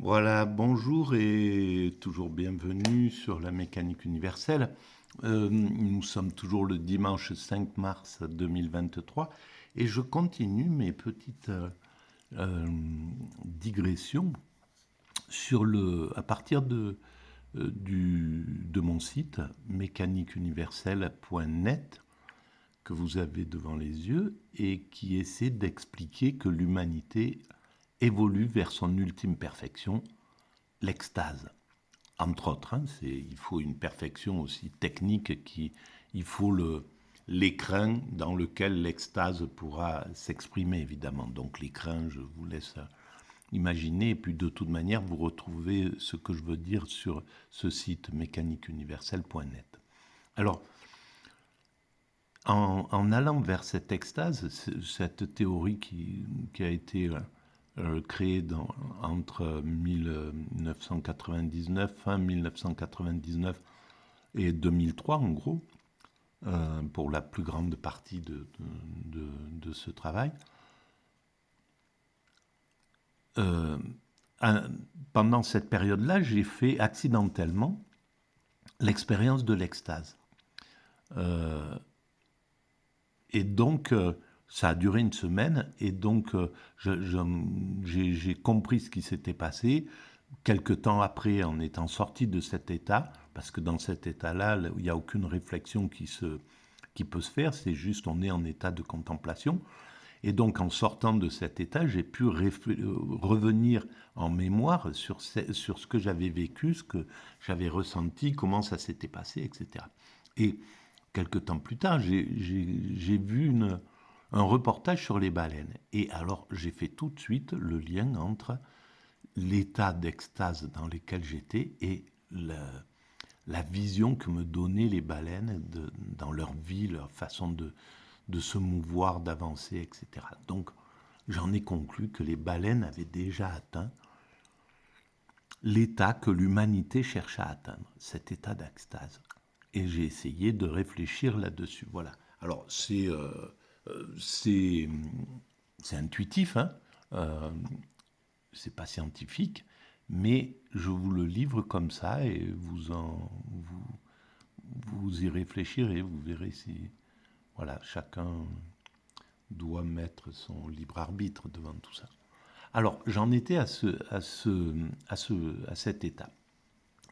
Voilà, bonjour et toujours bienvenue sur la mécanique universelle. Nous sommes toujours le dimanche 5 mars 2023 et je continue mes petites euh, digressions à partir de mon site mécaniqueuniverselle.net que vous avez devant les yeux et qui essaie d'expliquer que l'humanité évolue vers son ultime perfection, l'extase. Entre autres, hein, il faut une perfection aussi technique, il faut l'écrin dans lequel l'extase pourra s'exprimer, évidemment. Donc l'écrin, je vous laisse imaginer, et puis de toute manière, vous retrouvez ce que je veux dire sur ce site mécaniqueuniverselle.net. Alors, en allant vers cette extase, cette théorie qui a été créée entre 1999, fin 1999 et 2003 en gros, pour la plus grande partie de ce travail. Pendant cette période-là, j'ai fait accidentellement l'expérience de l'extase. Et donc, ça a duré une semaine, et donc j'ai compris ce qui s'était passé. Quelque temps après, en étant sorti de cet état, parce que dans cet état-là, il n'y a aucune réflexion qui peut se faire, c'est juste on est en état de contemplation. Et donc, en sortant de cet état, j'ai pu revenir en mémoire sur ce que j'avais vécu, ce que j'avais ressenti, comment ça s'était passé, etc. Et quelque temps plus tard, j'ai vu un reportage sur les baleines. Et alors, j'ai fait tout de suite le lien entre l'état d'extase dans lequel j'étais et la vision que me donnaient les baleines dans leur vie, leur façon de se mouvoir, d'avancer, etc. Donc, j'en ai conclu que les baleines avaient déjà atteint l'état que l'humanité cherche à atteindre, cet état d'extase. Et j'ai essayé de réfléchir là-dessus. Voilà. Alors, c'est intuitif, hein, c'est pas scientifique, mais je vous le livre comme ça et vous y réfléchirez, vous verrez si, voilà, chacun doit mettre son libre arbitre devant tout ça. Alors, j'en étais à cet état,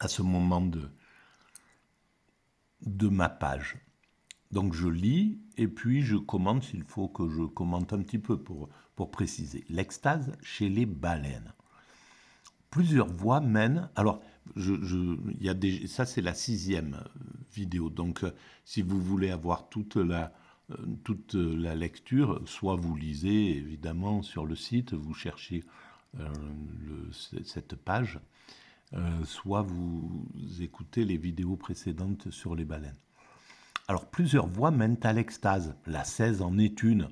à ce moment de ma page. Donc je lis et puis je commente s'il faut que je commente un petit peu pour préciser. L'extase chez les baleines. Plusieurs voies mènent. Alors, ça c'est la 6e vidéo. Donc, si vous voulez avoir toute la lecture, soit vous lisez évidemment sur le site, vous cherchez cette page, soit vous écoutez les vidéos précédentes sur les baleines. Alors, plusieurs voies mènent à l'extase. La 16 en est une.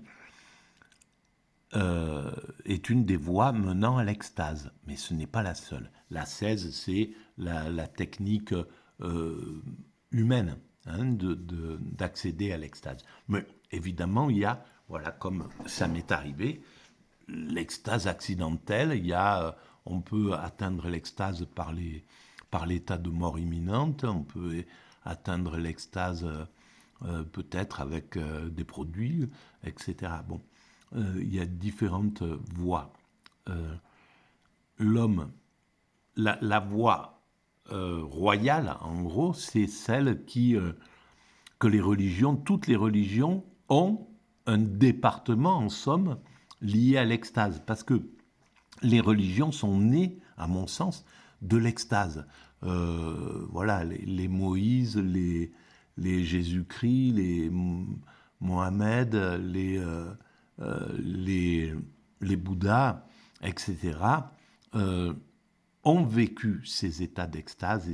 Est une des voies menant à l'extase, mais ce n'est pas la seule. La 16, c'est la technique humaine, hein, d'accéder à l'extase. Mais évidemment, il y a, voilà, comme ça m'est arrivé, l'extase accidentelle. On peut atteindre l'extase par l'état de mort imminente, on peut atteindre l'extase peut-être avec des produits, etc. Bon, il y a différentes voies. L'homme, la voie royale, en gros, c'est celle que toutes les religions ont un département, en somme, lié à l'extase. Parce que les religions sont nées, à mon sens, de l'extase. Voilà, les Moïse, les Jésus-Christ, les Mohamed, les Bouddhas, etc., ont vécu ces états d'extase,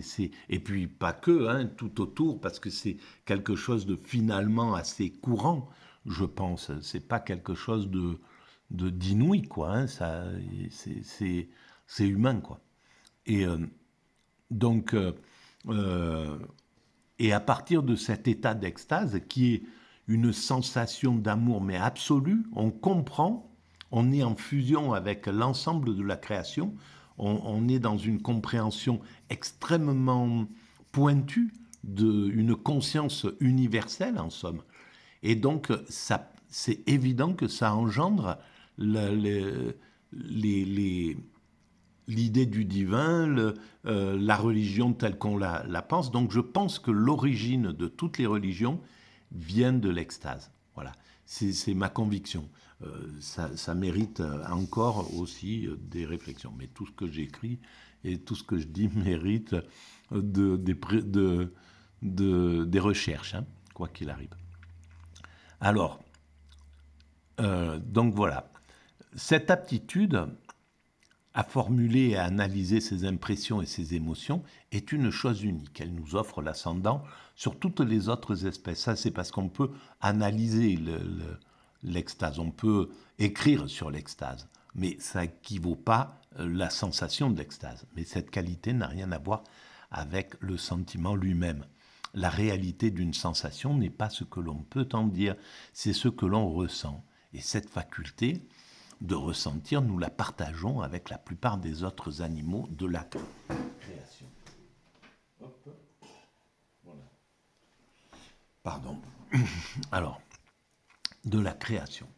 et puis pas que, hein, tout autour, parce que c'est quelque chose de finalement assez courant, je pense. C'est pas quelque chose d'inouï, quoi. Hein, c'est humain, quoi. Et donc, et à partir de cet état d'extase, qui est une sensation d'amour, mais absolue, on comprend, on est en fusion avec l'ensemble de la création, on est dans une compréhension extrêmement pointue d'une conscience universelle, en somme. Et donc, c'est évident que ça engendre l'idée du divin, la religion telle qu'on la pense. Donc je pense que l'origine de toutes les religions vient de l'extase. Voilà, c'est ma conviction. Ça mérite encore aussi des réflexions. Mais tout ce que j'écris et tout ce que je dis mérite des recherches, hein, quoi qu'il arrive. Alors, donc voilà, cette aptitude à formuler et à analyser ses impressions et ses émotions est une chose unique. Elle nous offre l'ascendant sur toutes les autres espèces. Ça, c'est parce qu'on peut analyser l'extase, on peut écrire sur l'extase, mais ça n'équivaut pas la sensation de l'extase. Mais cette qualité n'a rien à voir avec le sentiment lui-même. La réalité d'une sensation n'est pas ce que l'on peut en dire, c'est ce que l'on ressent. Et cette faculté de ressentir, nous la partageons avec la plupart des autres animaux de la création. Hop. Voilà. Pardon. Alors, de la création.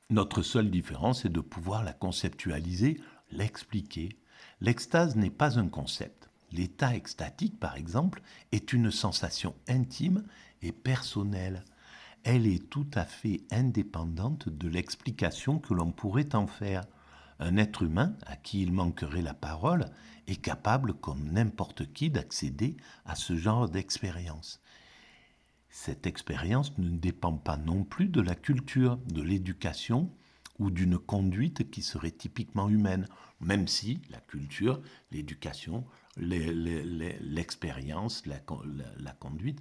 Notre seule différence est de pouvoir la conceptualiser, l'expliquer. L'extase n'est pas un concept. L'état extatique, par exemple, est une sensation intime et personnelle. Elle est tout à fait indépendante de l'explication que l'on pourrait en faire. Un être humain, à qui il manquerait la parole, est capable, comme n'importe qui, d'accéder à ce genre d'expérience. Cette expérience ne dépend pas non plus de la culture, de l'éducation ou d'une conduite qui serait typiquement humaine, même si la culture, l'éducation, l'expérience, la conduite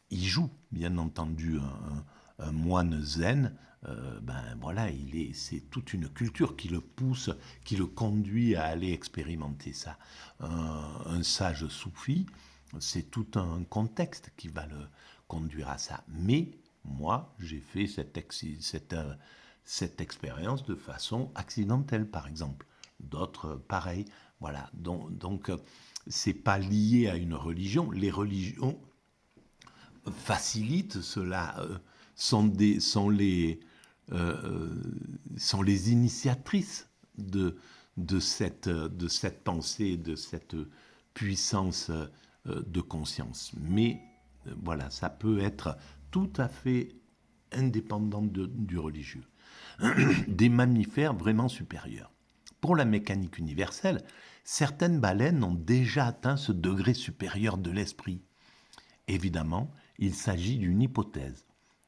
y joue, bien entendu. Un moine zen, voilà, c'est toute une culture qui le pousse, qui le conduit à aller expérimenter ça. Un sage soufi, c'est tout un contexte qui va le conduire à ça. Mais moi, j'ai fait cette expérience de façon accidentelle, par exemple. D'autres, pareil. Voilà. Donc c'est pas lié à une religion. Les religions facilitent cela, sont les initiatrices de cette pensée, de cette puissance de conscience. Mais voilà, ça peut être tout à fait indépendant du religieux. Des mammifères vraiment supérieurs. Pour la mécanique universelle, certaines baleines ont déjà atteint ce degré supérieur de l'esprit. Évidemment, il s'agit d'une hypothèse.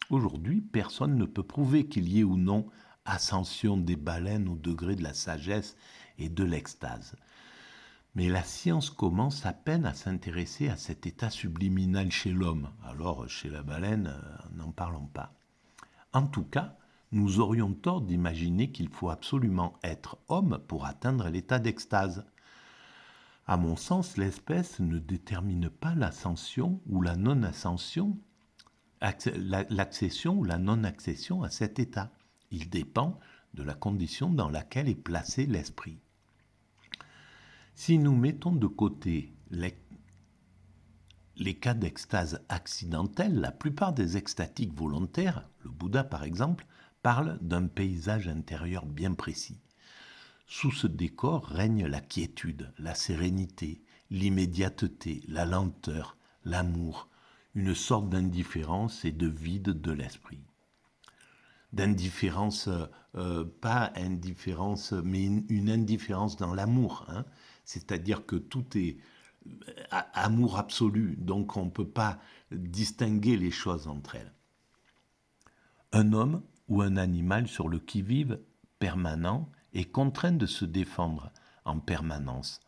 Aujourd'hui, personne ne peut prouver qu'il y ait ou non ascension des baleines au degré de la sagesse et de l'extase. Mais la science commence à peine à s'intéresser à cet état subliminal chez l'homme. Alors, chez la baleine, n'en parlons pas. En tout cas, nous aurions tort d'imaginer qu'il faut absolument être homme pour atteindre l'état d'extase. À mon sens, l'espèce ne détermine pas l'ascension ou la non-ascension, l'accession ou la non-accession à cet état. Il dépend de la condition dans laquelle est placé l'esprit. Si nous mettons de côté les cas d'extase accidentelle, la plupart des extatiques volontaires, le Bouddha par exemple, parlent d'un paysage intérieur bien précis. Sous ce décor règne la quiétude, la sérénité, l'immédiateté, la lenteur, l'amour, une sorte d'indifférence et de vide de l'esprit. D'indifférence, pas indifférence, mais une indifférence dans l'amour, hein. C'est-à-dire que tout est amour absolu, donc on ne peut pas distinguer les choses entre elles. Un homme ou un animal sur le qui-vive permanent est contraint de se défendre en permanence,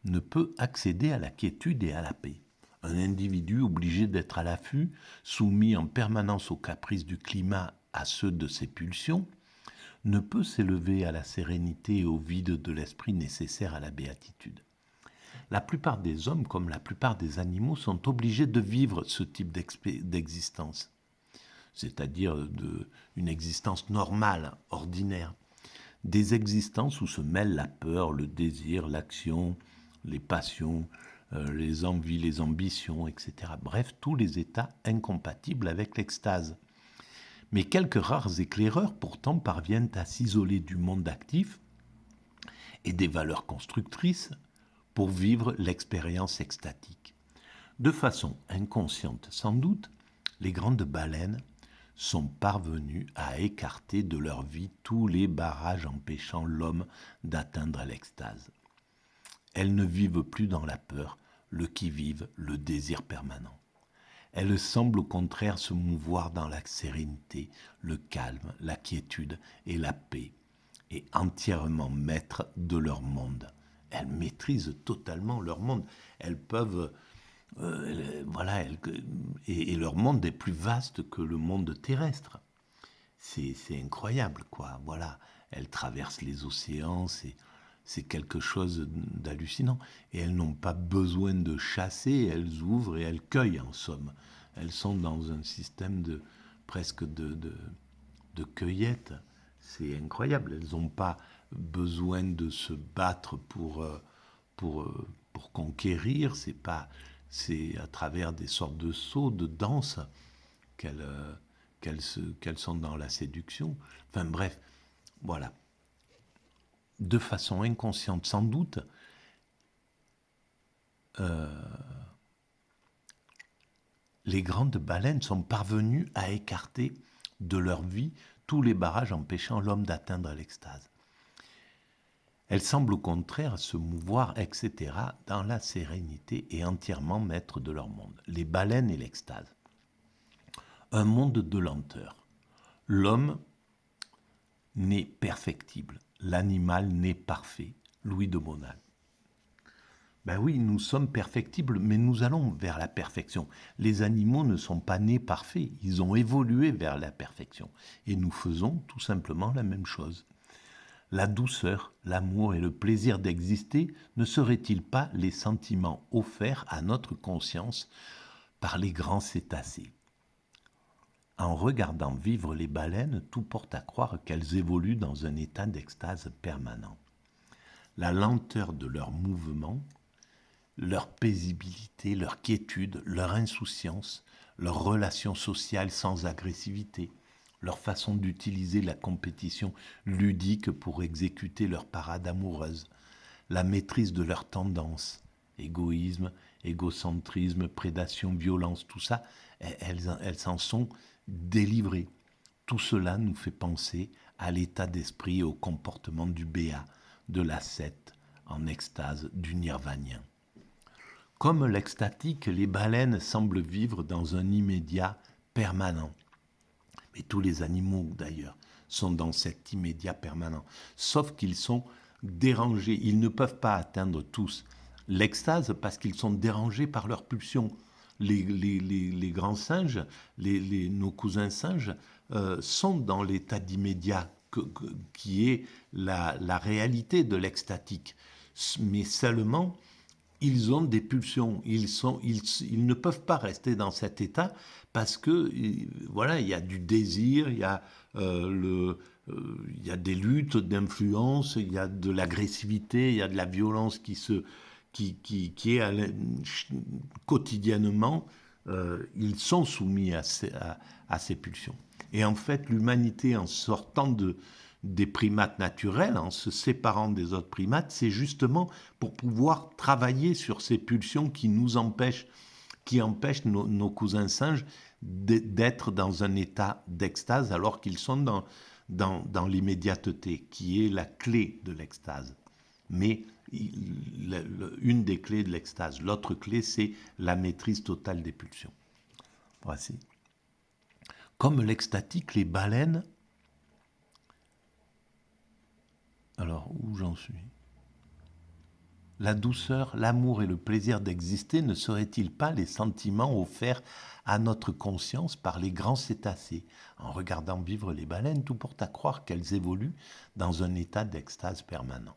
ne peut accéder à la quiétude et à la paix. Un individu obligé d'être à l'affût, soumis en permanence aux caprices du climat, à ceux de ses pulsions, ne peut s'élever à la sérénité et au vide de l'esprit nécessaire à la béatitude. La plupart des hommes, comme la plupart des animaux, sont obligés de vivre ce type d'existence, c'est-à-dire une existence normale, ordinaire. des existences où se mêlent la peur, le désir, l'action, les passions, les envies, les ambitions, etc. Bref, tous les états incompatibles avec l'extase. Mais quelques rares éclaireurs pourtant parviennent à s'isoler du monde actif et des valeurs constructrices pour vivre l'expérience extatique. De façon inconsciente sans doute, les grandes baleines sont parvenues à écarter de leur vie tous les barrages empêchant l'homme d'atteindre l'extase. Elles ne vivent plus dans la peur, le qui-vive, le désir permanent. Elles semblent au contraire se mouvoir dans la sérénité, le calme, la quiétude et la paix, et entièrement maîtres de leur monde. Elles maîtrisent totalement leur monde. Elles peuvent... et leur monde est plus vaste que le monde terrestre. C'est incroyable, quoi. Voilà, elles traversent les océans, c'est quelque chose d'hallucinant. Et elles n'ont pas besoin de chasser, elles ouvrent et elles cueillent, en somme. Elles sont dans un système presque de cueillette. C'est incroyable. Elles n'ont pas besoin de se battre pour conquérir. C'est à travers des sortes de sauts, de danse qu'elles sont dans la séduction. Enfin bref, voilà. De façon inconsciente sans doute, les grandes baleines sont parvenues à écarter de leur vie tous les barrages empêchant l'homme d'atteindre l'extase. Elles semblent au contraire se mouvoir, etc., dans la sérénité et entièrement maîtres de leur monde. Les baleines et l'extase. Un monde de lenteur. L'homme n'est perfectible. L'animal n'est parfait. Louis de Bonald. Ben oui, nous sommes perfectibles, mais nous allons vers la perfection. Les animaux ne sont pas nés parfaits, ils ont évolué vers la perfection. Et nous faisons tout simplement la même chose. La douceur, l'amour et le plaisir d'exister ne seraient-ils pas les sentiments offerts à notre conscience par les grands cétacés ? En regardant vivre les baleines, tout porte à croire qu'elles évoluent dans un état d'extase permanent. La lenteur de leurs mouvements, leur paisibilité, leur quiétude, leur insouciance, leur relation sociale sans agressivité, leur façon d'utiliser la compétition ludique pour exécuter leur parade amoureuse, la maîtrise de leurs tendances, égoïsme, égocentrisme, prédation, violence, tout ça, elles s'en sont délivrées. Tout cela nous fait penser à l'état d'esprit et au comportement du béat, de l'ascète en extase, du nirvanien. Comme l'extatique, les baleines semblent vivre dans un immédiat permanent. Et tous les animaux, d'ailleurs, sont dans cet immédiat permanent. Sauf qu'ils sont dérangés. Ils ne peuvent pas atteindre tous l'extase parce qu'ils sont dérangés par leurs pulsions. Les grands singes, nos cousins singes, sont dans l'état d'immédiat qui est la réalité de l'extatique. Mais seulement, ils ont des pulsions. Ils ne peuvent pas rester dans cet état parce que voilà, il y a du désir, il y a des luttes d'influence, il y a de l'agressivité, il y a de la violence qui est quotidiennement, ils sont soumis à ces pulsions. Et en fait, l'humanité, en sortant des primates naturels, en se séparant des autres primates, c'est justement pour pouvoir travailler sur ces pulsions qui empêchent nos cousins singes d'être dans un état d'extase alors qu'ils sont dans l'immédiateté, qui est la clé de l'extase. Mais une des clés de l'extase, l'autre clé, c'est la maîtrise totale des pulsions. Voici. Comme l'extatique, les baleines... Alors, où j'en suis ? La douceur, l'amour et le plaisir d'exister ne seraient-ils pas les sentiments offerts à notre conscience par les grands cétacés ? En regardant vivre les baleines, tout porte à croire qu'elles évoluent dans un état d'extase permanent.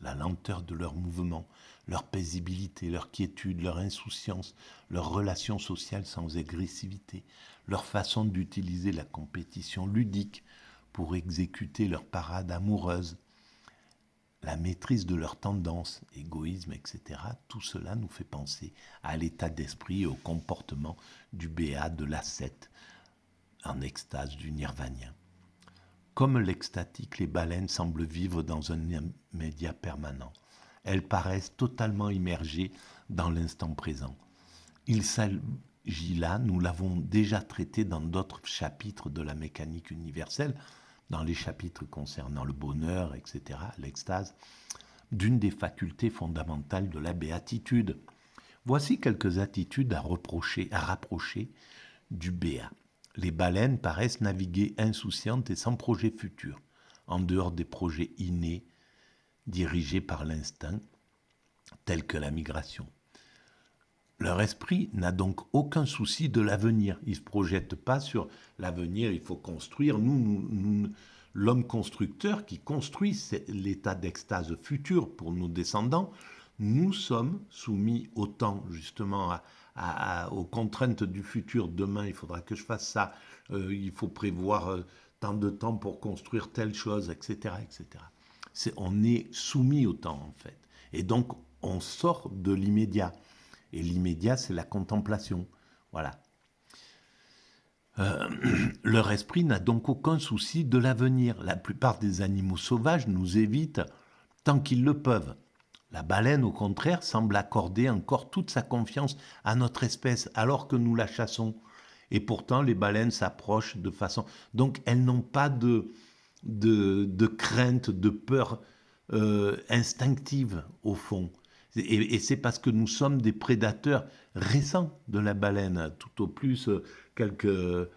La lenteur de leurs mouvements, leur paisibilité, leur quiétude, leur insouciance, leur relation sociale sans agressivité, leur façon d'utiliser la compétition ludique pour exécuter leur parade amoureuse, la maîtrise de leurs tendances, égoïsme, etc. Tout cela nous fait penser à l'état d'esprit et au comportement du béat, de l'ascète, en extase, du nirvanien. Comme l'extatique, les baleines semblent vivre dans un immédiat permanent. Elles paraissent totalement immergées dans l'instant présent. Il s'agit là, nous l'avons déjà traité dans d'autres chapitres de la mécanique universelle, dans les chapitres concernant le bonheur, etc., l'extase, d'une des facultés fondamentales de la béatitude. Voici quelques attitudes à rapprocher du béat. Les baleines paraissent naviguer insouciantes et sans projet futur, en dehors des projets innés, dirigés par l'instinct, tels que la migration. Leur esprit n'a donc aucun souci de l'avenir. Ils ne se projettent pas sur l'avenir, il faut construire. Nous, l'homme constructeur qui construit l'état d'extase futur pour nos descendants, nous sommes soumis au temps, justement, aux contraintes du futur. Demain, il faudra que je fasse ça. Il faut prévoir tant de temps pour construire telle chose, etc., etc. On est soumis au temps, en fait. Et donc, on sort de l'immédiat. Et l'immédiat, c'est la contemplation. Voilà. Leur esprit n'a donc aucun souci de l'avenir. La plupart des animaux sauvages nous évitent tant qu'ils le peuvent. La baleine, au contraire, semble accorder encore toute sa confiance à notre espèce, alors que nous la chassons. Et pourtant, les baleines s'approchent de façon... Donc, elles n'ont pas de crainte, de peur instinctive, au fond. Et c'est parce que nous sommes des prédateurs récents de la baleine, tout au plus quelques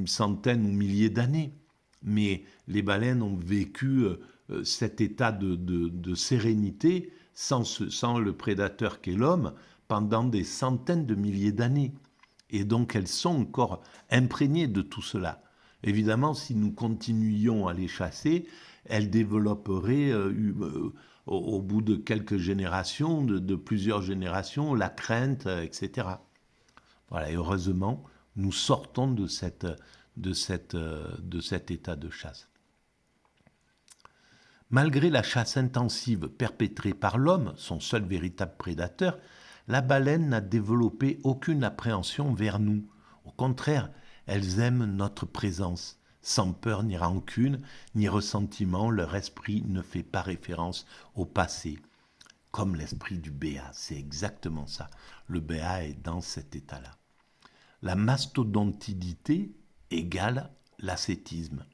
centaines ou milliers d'années. Mais les baleines ont vécu cet état de sérénité sans le prédateur qu'est l'homme pendant des centaines de milliers d'années. Et donc elles sont encore imprégnées de tout cela. Évidemment, si nous continuions à les chasser, elles développeraient au bout de quelques générations, de plusieurs générations, la crainte, etc. Voilà, et heureusement, nous sortons de cet état de chasse. Malgré la chasse intensive perpétrée par l'homme, son seul véritable prédateur, la baleine n'a développé aucune appréhension vers nous. Au contraire, elles aiment notre présence. Sans peur ni rancune, ni ressentiment, leur esprit ne fait pas référence au passé. Comme l'esprit du béat, c'est exactement ça. Le béat est dans cet état-là. La mastodontidité égale l'ascétisme.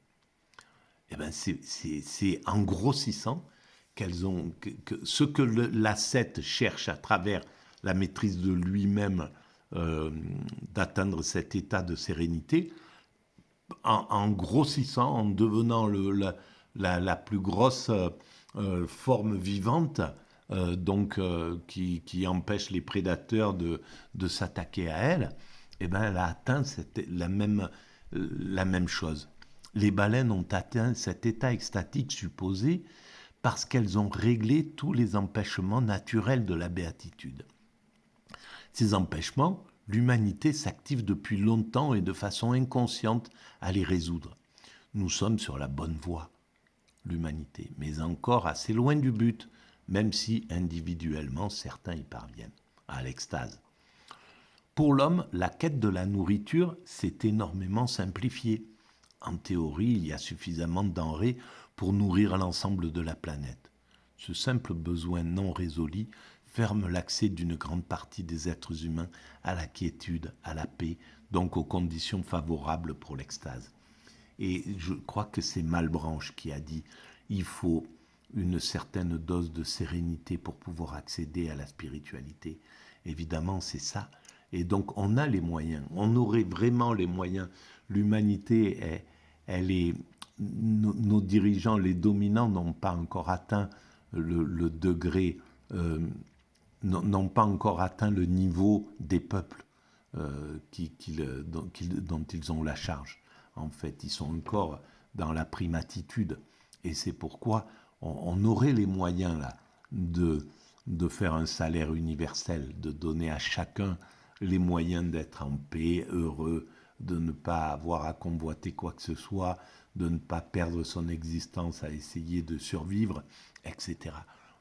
Eh ben c'est en grossissant qu'elles ont ce que l'ascète cherche à travers la maîtrise de lui-même d'atteindre cet état de sérénité, en grossissant, en devenant la plus grosse forme vivante, qui empêche les prédateurs de s'attaquer à elle, eh ben, elle a atteint la même chose. Les baleines ont atteint cet état extatique supposé parce qu'elles ont réglé tous les empêchements naturels de la béatitude. Ces empêchements, l'humanité s'active depuis longtemps et de façon inconsciente à les résoudre. Nous sommes sur la bonne voie, l'humanité, mais encore assez loin du but, même si individuellement certains y parviennent, à l'extase. Pour l'homme, la quête de la nourriture s'est énormément simplifiée. En théorie, il y a suffisamment de denrées pour nourrir l'ensemble de la planète. Ce simple besoin non résolu ferme l'accès d'une grande partie des êtres humains à la quiétude, à la paix, donc aux conditions favorables pour l'extase. Et je crois que c'est Malebranche qui a dit « il faut une certaine dose de sérénité pour pouvoir accéder à la spiritualité ». Évidemment, c'est ça. Et donc, on a les moyens. On aurait vraiment les moyens. L'humanité, nos dirigeants, les dominants n'ont pas encore atteint le degré, n'ont pas encore atteint le niveau des peuples dont ils ont la charge. En fait, ils sont encore dans la primatitude. Et c'est pourquoi on aurait les moyens là de faire un salaire universel, de donner à chacun les moyens d'être en paix, heureux, de ne pas avoir à convoiter quoi que ce soit, de ne pas perdre son existence à essayer de survivre, etc.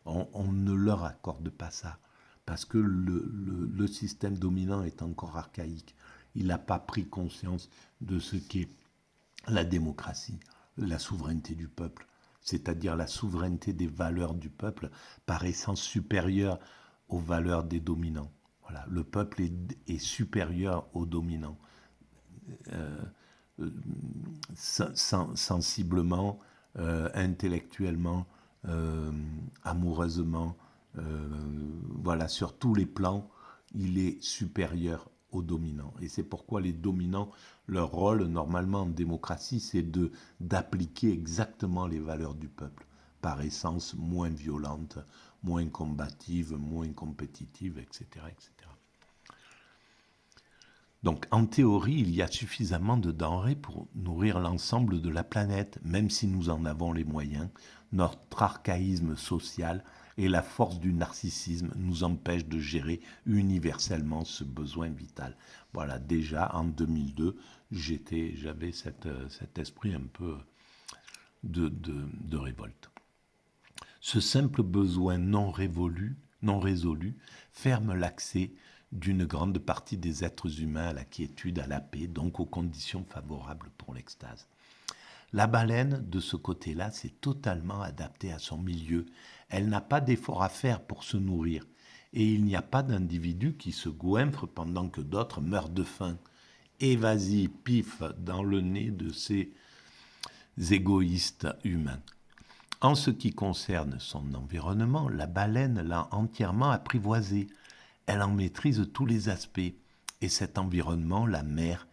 On ne leur accorde pas ça, parce que le système dominant est encore archaïque. Il n'a pas pris conscience de ce qu'est la démocratie, la souveraineté du peuple, c'est-à-dire la souveraineté des valeurs du peuple par essence supérieure aux valeurs des dominants. Voilà, le peuple est supérieur aux dominants, sensiblement, intellectuellement, amoureusement, voilà, sur tous les plans, il est supérieur aux dominants. Et c'est pourquoi les dominants, leur rôle normalement en démocratie, c'est d'appliquer exactement les valeurs du peuple, par essence moins violente, moins combative, moins compétitive, etc., etc. Donc en théorie, il y a suffisamment de denrées pour nourrir l'ensemble de la planète, même si nous en avons les moyens. Notre archaïsme social et la force du narcissisme nous empêchent de gérer universellement ce besoin vital. Voilà, déjà en 2002, j'avais cet esprit un peu de révolte. Ce simple besoin non résolu ferme l'accès d'une grande partie des êtres humains à la quiétude, à la paix, donc aux conditions favorables pour l'extase. La baleine, de ce côté-là, s'est totalement adaptée à son milieu. Elle n'a pas d'effort à faire pour se nourrir. Et il n'y a pas d'individu qui se goinfre pendant que d'autres meurent de faim. Et vas-y, pif, dans le nez de ces égoïstes humains. En ce qui concerne son environnement, la baleine l'a entièrement apprivoisé. Elle en maîtrise tous les aspects. Et cet environnement, la mer,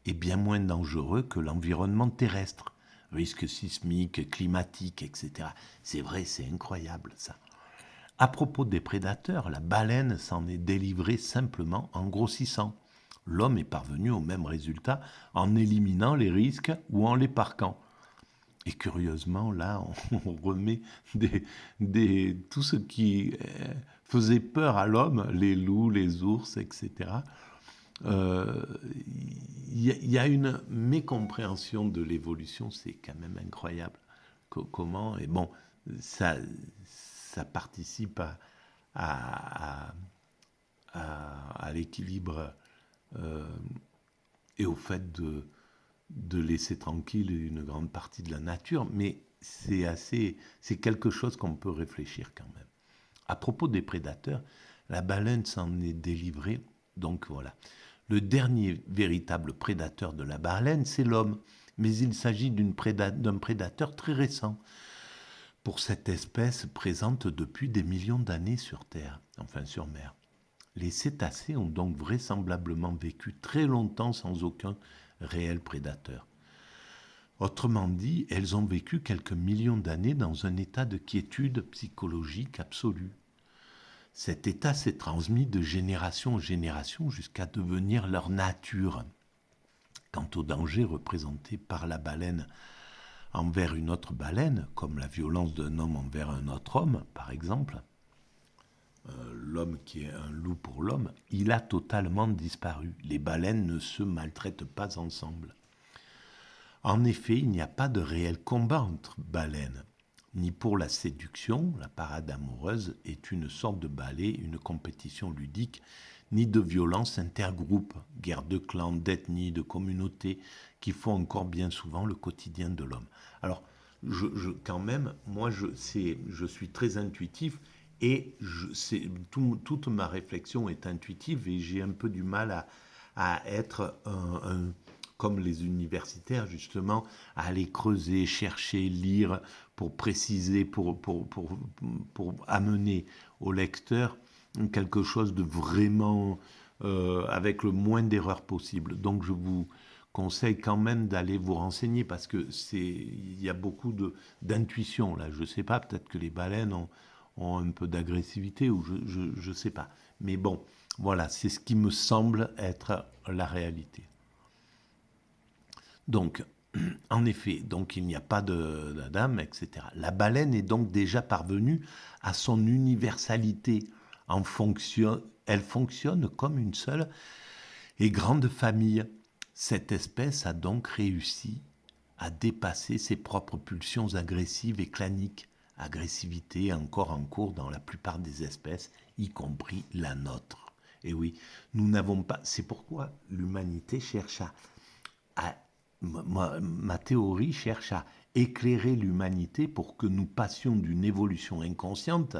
est bien moins dangereux que l'environnement terrestre. Risques sismiques, climatiques, etc. C'est vrai, c'est incroyable ça. À propos des prédateurs, la baleine s'en est délivrée simplement en grossissant. L'homme est parvenu au même résultat en éliminant les risques ou en les parquant. Et curieusement, là, on remet tout ce qui faisait peur à l'homme, les loups, les ours, etc. Il y a une mécompréhension de l'évolution, c'est quand même incroyable. Comment, et bon, ça participe à l'équilibre et au fait de laisser tranquille une grande partie de la nature, mais c'est quelque chose qu'on peut réfléchir quand même. À propos des prédateurs, la baleine s'en est délivrée, donc voilà. Le dernier véritable prédateur de la baleine, c'est l'homme, mais il s'agit d'un prédateur très récent pour cette espèce présente depuis des millions d'années sur Terre, enfin sur mer. Les cétacés ont donc vraisemblablement vécu très longtemps sans aucun réel prédateur. Autrement dit, elles ont vécu quelques millions d'années dans un état de quiétude psychologique absolue. Cet état s'est transmis de génération en génération jusqu'à devenir leur nature. Quant au danger représenté par la baleine envers une autre baleine, comme la violence d'un homme envers un autre homme, par exemple, l'homme qui est un loup pour l'homme, il a totalement disparu. Les baleines ne se maltraitent pas ensemble. En effet, il n'y a pas de réel combat entre baleines, ni pour la séduction, la parade amoureuse est une sorte de ballet, une compétition ludique, ni de violence intergroupe, guerre de clans, d'ethnie, de communautés, qui font encore bien souvent le quotidien de l'homme. Alors, quand même, moi, je suis très intuitif et toute ma réflexion est intuitive et j'ai un peu du mal à être comme les universitaires, justement, à aller creuser, chercher, lire, pour préciser, pour amener au lecteur quelque chose de vraiment avec le moins d'erreurs possible. Donc je vous conseille quand même d'aller vous renseigner parce que il y a beaucoup d'intuition là. Je ne sais pas, peut-être que les baleines ont un peu d'agressivité ou je ne sais pas. Mais bon, voilà, c'est ce qui me semble être la réalité. Donc, en effet, donc il n'y a pas d'Adam, etc. La baleine est donc déjà parvenue à son universalité. Elle fonctionne comme une seule et grande famille. Cette espèce a donc réussi à dépasser ses propres pulsions agressives et claniques. Agressivité encore en cours dans la plupart des espèces, y compris la nôtre. Et oui, nous n'avons pas. C'est pourquoi l'humanité cherche à ma théorie cherche à éclairer l'humanité pour que nous passions d'une évolution inconsciente,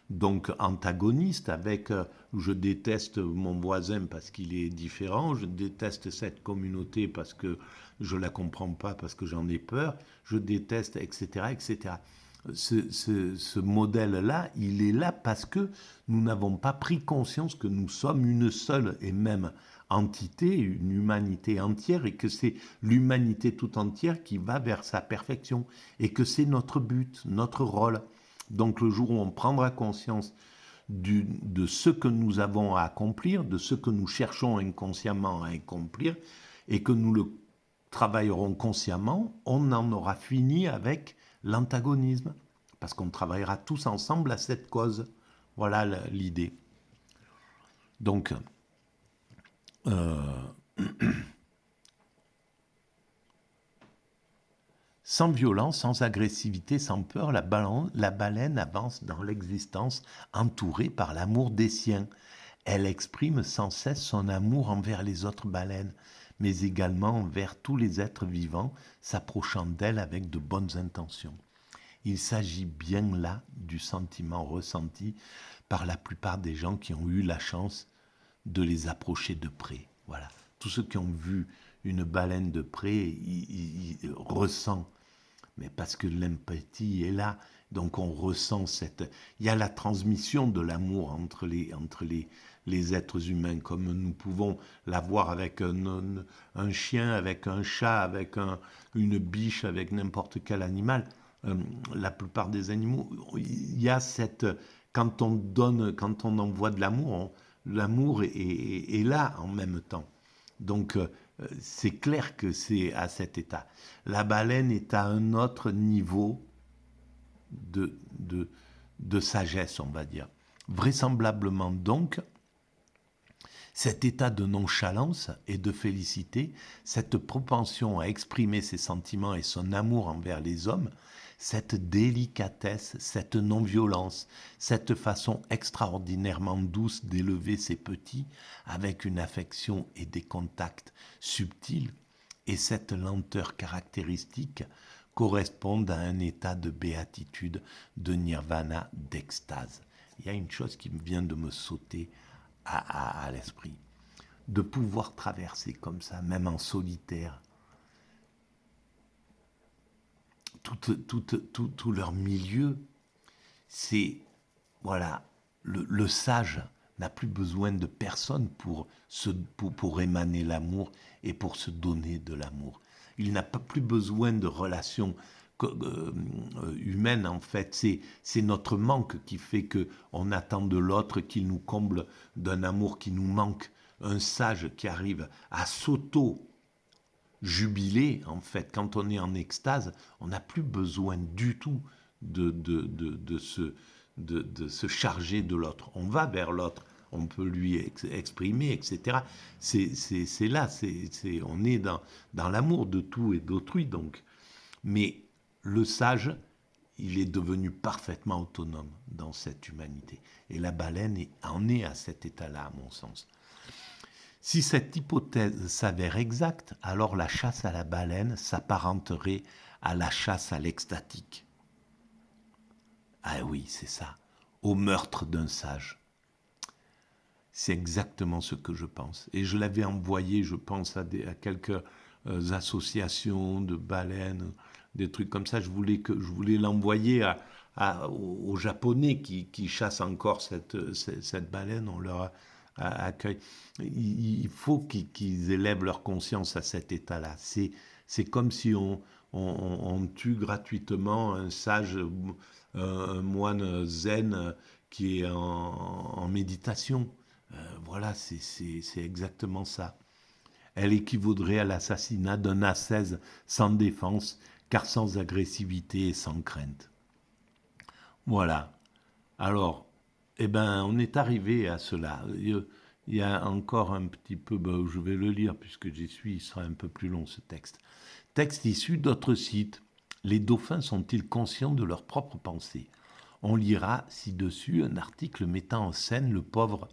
donc antagoniste, avec je déteste mon voisin parce qu'il est différent, je déteste cette communauté parce que je ne la comprends pas, parce que j'en ai peur, je déteste, etc., etc. Ce modèle-là, il est là parce que nous n'avons pas pris conscience que nous sommes une seule et même entité, une humanité entière, et que c'est l'humanité tout entière qui va vers sa perfection, et que c'est notre but, notre rôle. Donc le jour où on prendra conscience de ce que nous avons à accomplir, de ce que nous cherchons inconsciemment à accomplir, et que nous le travaillerons consciemment, on en aura fini avec l'antagonisme, parce qu'on travaillera tous ensemble à cette cause. Voilà l'idée. Donc, sans violence, sans agressivité, sans peur, la baleine avance dans l'existence entourée par l'amour des siens. Elle exprime sans cesse son amour envers les autres baleines, mais également envers tous les êtres vivants s'approchant d'elle avec de bonnes intentions. Il s'agit bien là du sentiment ressenti par la plupart des gens qui ont eu la chance de les approcher de près. Voilà. Tous ceux qui ont vu une baleine de près, ils ressentent, mais parce que l'empathie est là, donc on ressent cette... Il y a la transmission de l'amour entre les êtres humains, comme nous pouvons l'avoir avec un chien, avec un chat, avec une biche, avec n'importe quel animal. La plupart des animaux, il y a cette... Quand on donne, quand on envoie de l'amour, l'amour est là en même temps. Donc, c'est clair que c'est à cet état. La baleine est à un autre niveau de, de, de sagesse, on va dire. Vraisemblablement donc, cet état de nonchalance et de félicité, cette propension à exprimer ses sentiments et son amour envers les hommes, cette délicatesse, cette non-violence, cette façon extraordinairement douce d'élever ses petits avec une affection et des contacts subtils, et cette lenteur caractéristique correspondent à un état de béatitude, de nirvana, d'extase. Il y a une chose qui vient de me sauter à l'esprit, de pouvoir traverser comme ça, même en solitaire, tout leur milieu. C'est, voilà, le sage n'a plus besoin de personne pour émaner l'amour et pour se donner de l'amour. Il n'a pas plus besoin de relations humaines, en fait. C'est notre manque qui fait qu'on attend de l'autre qu'il nous comble d'un amour qui nous manque. Un sage qui arrive à jubiler, en fait, quand on est en extase, on n'a plus besoin du tout de se charger de l'autre. On va vers l'autre, on peut lui exprimer, etc. C'est là, on est dans l'amour de tout et d'autrui, donc. Mais le sage, il est devenu parfaitement autonome dans cette humanité. Et la baleine en est à cet état-là, à mon sens. Si cette hypothèse s'avère exacte, alors la chasse à la baleine s'apparenterait à la chasse à l'extatique. Ah oui, c'est ça, au meurtre d'un sage. C'est exactement ce que je pense. Et je l'avais envoyé, je pense, à quelques associations de baleines, des trucs comme ça. Je voulais l'envoyer aux Japonais qui chassent encore cette baleine. On leur accueille. Il faut qu'ils élèvent leur conscience à cet état-là. C'est comme si on tue gratuitement un sage, un moine zen qui est en méditation. Voilà, c'est exactement ça. Elle équivaudrait à l'assassinat d'un ascèse sans défense, car sans agressivité et sans crainte. Voilà. Alors, eh ben, on est arrivé à cela. Il y a encore un petit peu, je vais le lire puisque j'y suis, il sera un peu plus long ce texte. Texte issu d'autres sites. Les dauphins sont-ils conscients de leurs propres pensées? On lira ci-dessus un article mettant en scène le pauvre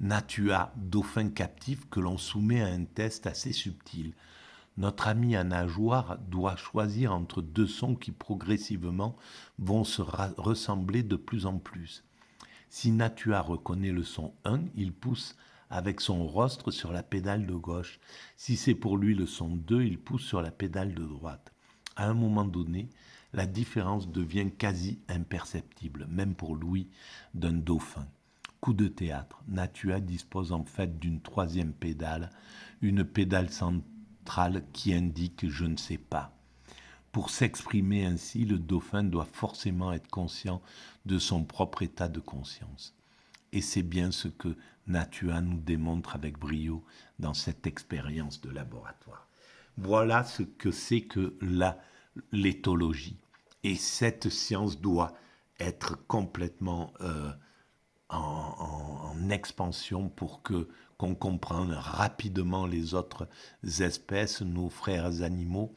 Natua, dauphin captif que l'on soumet à un test assez subtil. Notre ami à nageoire doit choisir entre deux sons qui progressivement vont se ressembler de plus en plus. Si Natua reconnaît le son 1, il pousse avec son rostre sur la pédale de gauche. Si c'est pour lui le son 2, il pousse sur la pédale de droite. À un moment donné, la différence devient quasi imperceptible, même pour l'ouïe d'un dauphin. Coup de théâtre, Natua dispose en fait d'une troisième pédale, une pédale centrale qui indique « je ne sais pas ». Pour s'exprimer ainsi, le dauphin doit forcément être conscient de son propre état de conscience. Et c'est bien ce que Natua nous démontre avec brio dans cette expérience de laboratoire. Voilà ce que c'est que l'éthologie. Et cette science doit être complètement en expansion pour qu'on comprenne rapidement les autres espèces, nos frères animaux,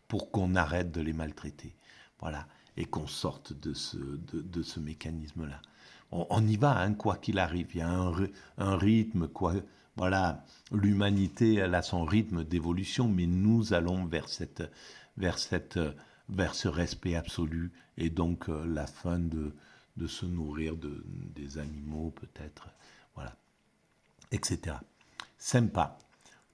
pour qu'on arrête de les maltraiter. Voilà. Et qu'on sorte de ce mécanisme-là. On y va, hein, quoi qu'il arrive. Il y a un rythme, quoi. Voilà. L'humanité, elle a son rythme d'évolution, mais nous allons vers ce respect absolu et donc la fin de se nourrir des animaux, peut-être, voilà, etc. Sympa.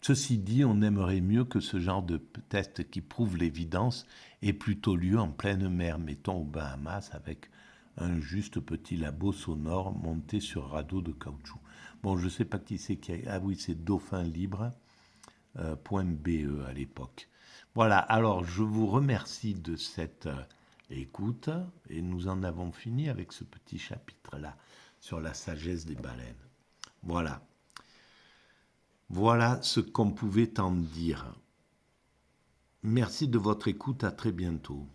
Ceci dit, on aimerait mieux que ce genre de test qui prouve l'évidence ait plutôt lieu en pleine mer, mettons aux Bahamas, avec un juste petit labo sonore monté sur radeau de caoutchouc. Bon, je ne sais pas qui c'est qui a... Ah oui, c'est Dauphin Libre, .be à l'époque. Voilà, alors je vous remercie de cette écoute et nous en avons fini avec ce petit chapitre-là sur la sagesse des baleines. Voilà. Voilà ce qu'on pouvait en dire. Merci de votre écoute, à très bientôt.